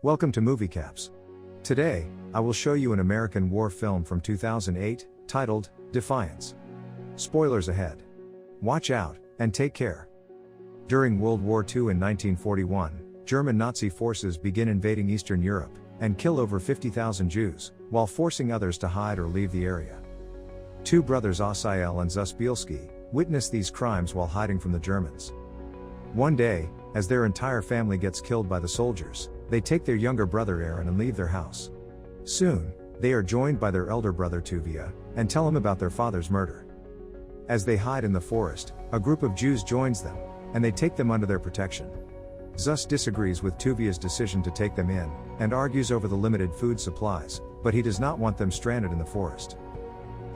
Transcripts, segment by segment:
Welcome to Moviecaps. Today, I will show you an American war film from 2008, titled, Defiance. Spoilers ahead. Watch out, and take care. During World War II in 1941, German Nazi forces begin invading Eastern Europe, and kill over 50,000 Jews, while forcing others to hide or leave the area. Two brothers Ossiel and Bielski witness these crimes while hiding from the Germans. One day, as their entire family gets killed by the soldiers, they take their younger brother Aaron and leave their house. Soon, they are joined by their elder brother Tuvia, and tell him about their father's murder. As they hide in the forest, a group of Jews joins them, and they take them under their protection. Zus disagrees with Tuvia's decision to take them in, and argues over the limited food supplies, but he does not want them stranded in the forest.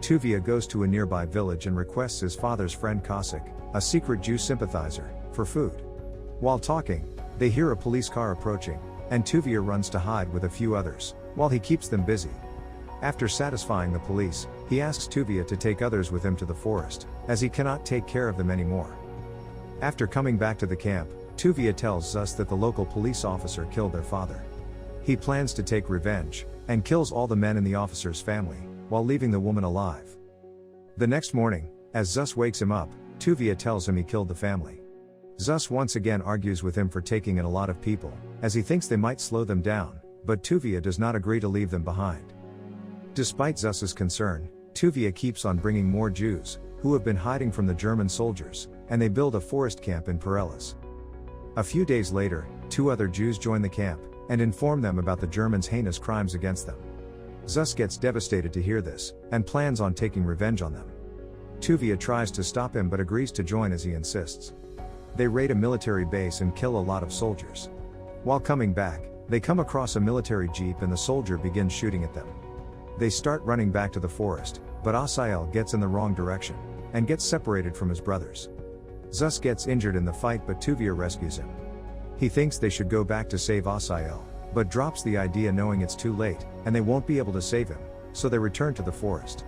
Tuvia goes to a nearby village and requests his father's friend Cossack, a secret Jew sympathizer, for food. While talking, they hear a police car approaching, and Tuvia runs to hide with a few others, while he keeps them busy. After satisfying the police, he asks Tuvia to take others with him to the forest, as he cannot take care of them anymore. After coming back to the camp, Tuvia tells Zus that the local police officer killed their father. He plans to take revenge, and kills all the men in the officer's family, while leaving the woman alive. The next morning, as Zus wakes him up, Tuvia tells him he killed the family. Zus once again argues with him for taking in a lot of people, as he thinks they might slow them down, but Tuvia does not agree to leave them behind. Despite Zus's concern, Tuvia keeps on bringing more Jews, who have been hiding from the German soldiers, and they build a forest camp in Perelas. A few days later, two other Jews join the camp, and inform them about the Germans' heinous crimes against them. Zus gets devastated to hear this, and plans on taking revenge on them. Tuvia tries to stop him but agrees to join as he insists. They raid a military base and kill a lot of soldiers. While coming back, they come across a military jeep and the soldier begins shooting at them. They start running back to the forest, but Ossiel gets in the wrong direction, and gets separated from his brothers. Zus gets injured in the fight but Tuvia rescues him. He thinks they should go back to save Ossiel, but drops the idea knowing it's too late, and they won't be able to save him, so they return to the forest.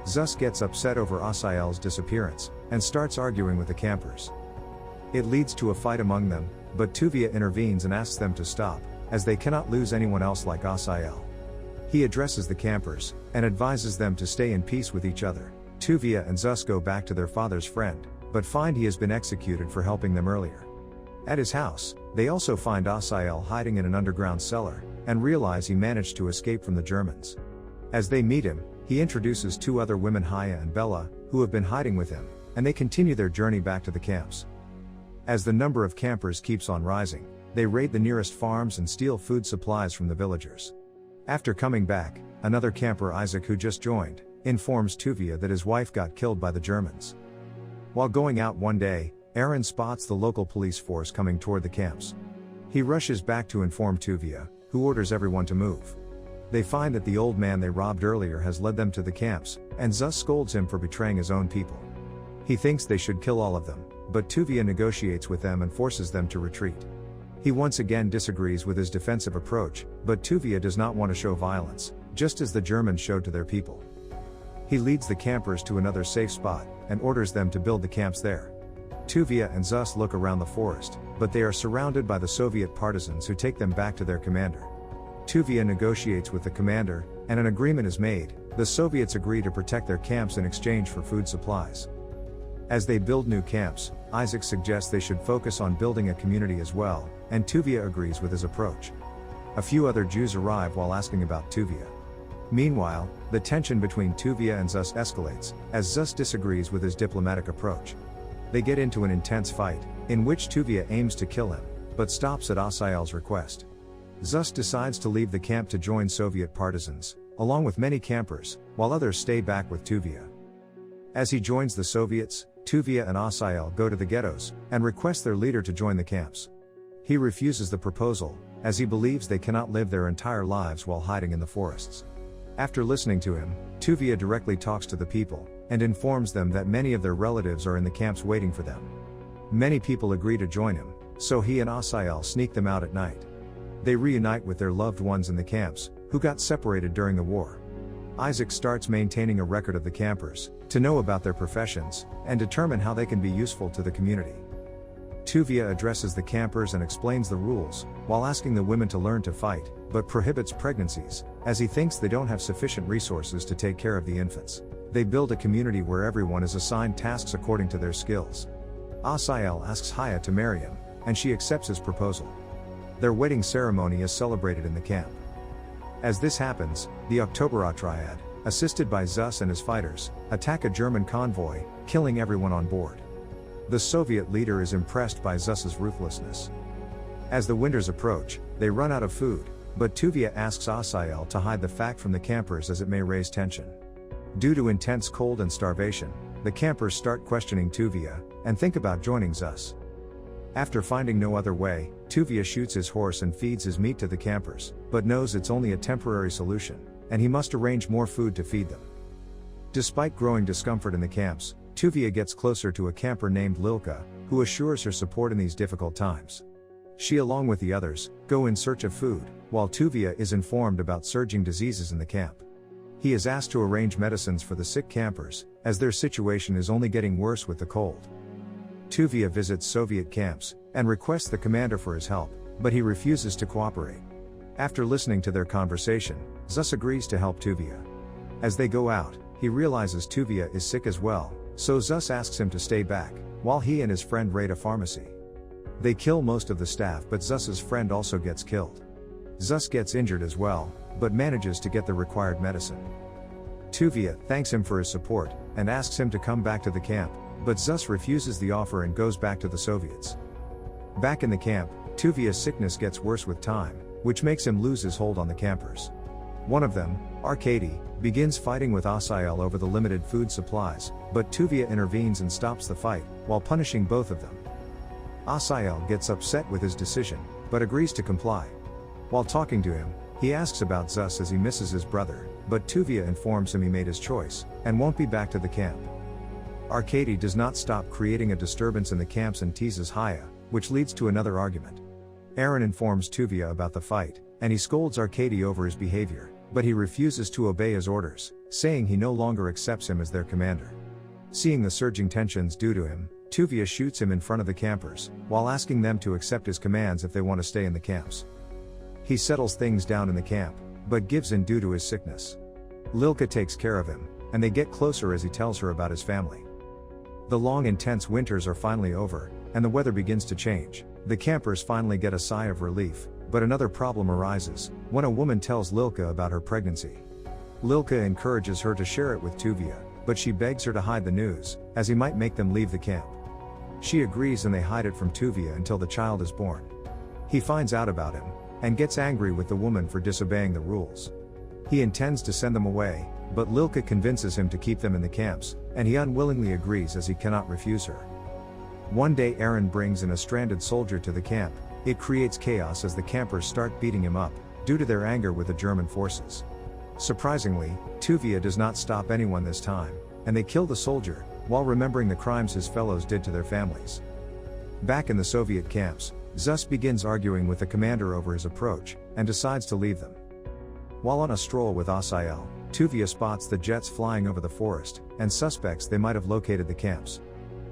Zus gets upset over Ossiel's disappearance, and starts arguing with the campers. It leads to a fight among them, but Tuvia intervenes and asks them to stop, as they cannot lose anyone else like Ossiel. He addresses the campers, and advises them to stay in peace with each other. Tuvia and Zus go back to their father's friend, but find he has been executed for helping them earlier. At his house, they also find Ossiel hiding in an underground cellar, and realize he managed to escape from the Germans. As they meet him, he introduces two other women, Haya and Bella, who have been hiding with him, and they continue their journey back to the camps. As the number of campers keeps on rising, they raid the nearest farms and steal food supplies from the villagers. After coming back, another camper, Isaac, who just joined, informs Tuvia that his wife got killed by the Germans. While going out one day, Aaron spots the local police force coming toward the camps. He rushes back to inform Tuvia, who orders everyone to move. They find that the old man they robbed earlier has led them to the camps, and Zus scolds him for betraying his own people. He thinks they should kill all of them, but Tuvia negotiates with them and forces them to retreat. He once again disagrees with his defensive approach, but Tuvia does not want to show violence, just as the Germans showed to their people. He leads the campers to another safe spot, and orders them to build the camps there. Tuvia and Zus look around the forest, but they are surrounded by the Soviet partisans who take them back to their commander. Tuvia negotiates with the commander, and an agreement is made. The Soviets agree to protect their camps in exchange for food supplies. As they build new camps, Isaac suggests they should focus on building a community as well, and Tuvia agrees with his approach. A few other Jews arrive while asking about Tuvia. Meanwhile, the tension between Tuvia and Zus escalates, as Zus disagrees with his diplomatic approach. They get into an intense fight, in which Tuvia aims to kill him, but stops at Ossiel's request. Zus decides to leave the camp to join Soviet partisans, along with many campers, while others stay back with Tuvia. As he joins the Soviets, Tuvia and Ossiel go to the ghettos, and request their leader to join the camps. He refuses the proposal, as he believes they cannot live their entire lives while hiding in the forests. After listening to him, Tuvia directly talks to the people, and informs them that many of their relatives are in the camps waiting for them. Many people agree to join him, so he and Ossiel sneak them out at night. They reunite with their loved ones in the camps, who got separated during the war. Isaac starts maintaining a record of the campers, to know about their professions, and determine how they can be useful to the community. Tuvia addresses the campers and explains the rules, while asking the women to learn to fight, but prohibits pregnancies, as he thinks they don't have sufficient resources to take care of the infants. They build a community where everyone is assigned tasks according to their skills. Asael asks Haya to marry him, and she accepts his proposal. Their wedding ceremony is celebrated in the camp. As this happens, the Octobera Triad, assisted by Zus and his fighters, attack a German convoy, killing everyone on board. The Soviet leader is impressed by Zus's ruthlessness. As the winters approach, they run out of food, but Tuvia asks Asael to hide the fact from the campers as it may raise tension. Due to intense cold and starvation, the campers start questioning Tuvia, and think about joining Zus. After finding no other way, Tuvia shoots his horse and feeds his meat to the campers, but knows it's only a temporary solution, and he must arrange more food to feed them. Despite growing discomfort in the camps, Tuvia gets closer to a camper named Lilka, who assures her support in these difficult times. She along with the others, go in search of food, while Tuvia is informed about surging diseases in the camp. He is asked to arrange medicines for the sick campers, as their situation is only getting worse with the cold. Tuvia visits Soviet camps, and requests the commander for his help, but he refuses to cooperate. After listening to their conversation, Zus agrees to help Tuvia. As they go out, he realizes Tuvia is sick as well, so Zus asks him to stay back, while he and his friend raid a pharmacy. They kill most of the staff, but Zus's friend also gets killed. Zus gets injured as well, but manages to get the required medicine. Tuvia thanks him for his support, and asks him to come back to the camp, but Zus refuses the offer and goes back to the Soviets. Back in the camp, Tuvia's sickness gets worse with time, which makes him lose his hold on the campers. One of them, Arkady, begins fighting with Asael over the limited food supplies, but Tuvia intervenes and stops the fight, while punishing both of them. Asael gets upset with his decision, but agrees to comply. While talking to him, he asks about Zus as he misses his brother, but Tuvia informs him he made his choice, and won't be back to the camp. Arkady does not stop creating a disturbance in the camps and teases Haya, which leads to another argument. Aaron informs Tuvia about the fight, and he scolds Arkady over his behavior, but he refuses to obey his orders, saying he no longer accepts him as their commander. Seeing the surging tensions due to him, Tuvia shoots him in front of the campers, while asking them to accept his commands if they want to stay in the camps. He settles things down in the camp, but gives in due to his sickness. Lilka takes care of him, and they get closer as he tells her about his family. The long intense winters are finally over, and the weather begins to change. The campers finally get a sigh of relief, but another problem arises, when a woman tells Lilka about her pregnancy. Lilka encourages her to share it with Tuvia, but she begs her to hide the news, as he might make them leave the camp. She agrees and they hide it from Tuvia until the child is born. He finds out about him, and gets angry with the woman for disobeying the rules. He intends to send them away, but Lilka convinces him to keep them in the camps, and he unwillingly agrees as he cannot refuse her. One day Aaron brings in a stranded soldier to the camp. It creates chaos as the campers start beating him up, due to their anger with the German forces. Surprisingly, Tuvia does not stop anyone this time, and they kill the soldier, while remembering the crimes his fellows did to their families. Back in the Soviet camps, Zus begins arguing with the commander over his approach, and decides to leave them. While on a stroll with Asael, Tuvia spots the jets flying over the forest, and suspects they might have located the camps.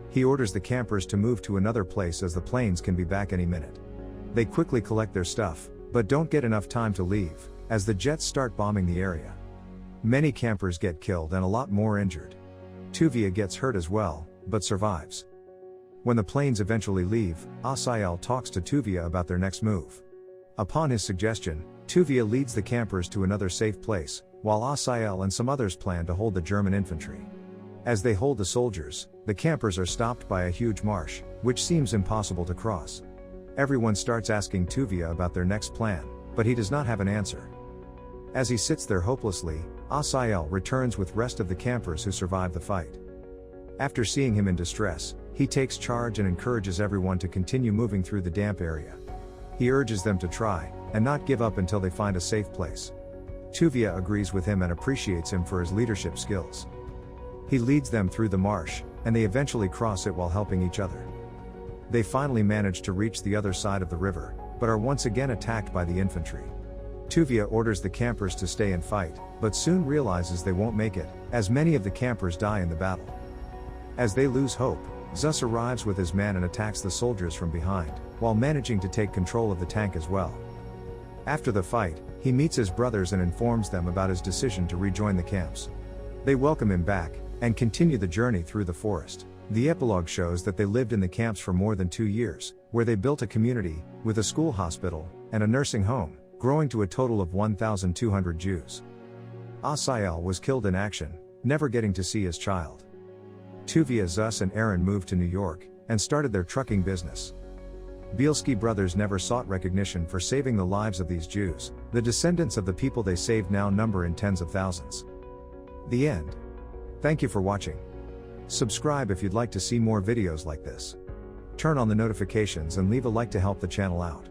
He orders the campers to move to another place as the planes can be back any minute. They quickly collect their stuff, but don't get enough time to leave, as the jets start bombing the area. Many campers get killed and a lot more injured. Tuvia gets hurt as well, but survives. When the planes eventually leave, Asael talks to Tuvia about their next move. Upon his suggestion, Tuvia leads the campers to another safe place, while Asael and some others plan to hold the German infantry. As they hold the soldiers, the campers are stopped by a huge marsh, which seems impossible to cross. Everyone starts asking Tuvia about their next plan, but he does not have an answer. As he sits there hopelessly, Asael returns with rest of the campers who survived the fight. After seeing him in distress, he takes charge and encourages everyone to continue moving through the damp area. He urges them to try, and not give up until they find a safe place. Tuvia agrees with him and appreciates him for his leadership skills. He leads them through the marsh, and they eventually cross it while helping each other. They finally manage to reach the other side of the river, but are once again attacked by the infantry. Tuvia orders the campers to stay and fight, but soon realizes they won't make it, as many of the campers die in the battle. As they lose hope, Zus arrives with his man and attacks the soldiers from behind, while managing to take control of the tank as well. After the fight, he meets his brothers and informs them about his decision to rejoin the camps. They welcome him back, and continue the journey through the forest. The epilogue shows that they lived in the camps for more than 2 years, where they built a community, with a school hospital, and a nursing home, growing to a total of 1,200 Jews. Asiel was killed in action, never getting to see his child. Tuvia, Zus and Aaron moved to New York, and started their trucking business. Bielski brothers never sought recognition for saving the lives of these Jews. The descendants of the people they saved now number in tens of thousands. The end. Thank you for watching. Subscribe if you'd like to see more videos like this. Turn on the notifications and leave a like to help the channel out.